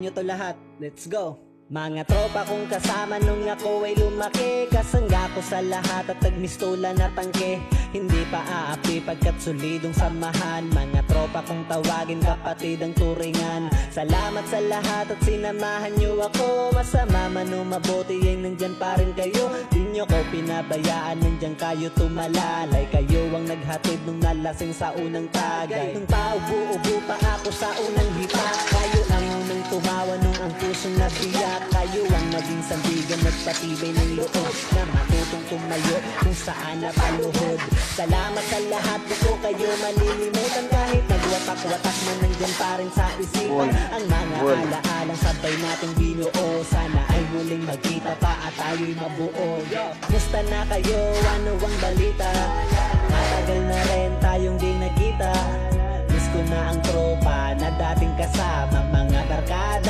nyo to lahat, let's go. Mga tropa kong kasama nung ako ay lumaki, kasangga ko sa lahat at nagmistola na tangke. Hindi pa aapi pagkat solidong samahan, mga tropa kong tawagin kapatid ang turingan. Salamat sa lahat at sinamahan nyo ako, masama man o mabuti ay nandyan pa rin kayo. Di nyo ko pinabayaan, nandyan kayo tumalalay. Kayo ang naghatid nung nalasing sa unang tagay. Nung paubo-ubo pa ako sa unang hipa, kayo ang unang tumawa nung ang pusong nabiyak. Kayo ang naging sandigan, nagpatibay ng loob na matutong tumayo kung saan napaluhod. Salamat sa lahat, di ko kayo malilimutan. Kahit nagwatak-watak man nandyan pa rin sa isipan ang mga alaalang sabay nating binuo. Sana ay muling magkita pa at tayo'y mabuo. Musta na kayo? Ano ang balita? Matagal na rin tayong di nagkita. Miss ko na ang tropa na dating kasama, mga barkada.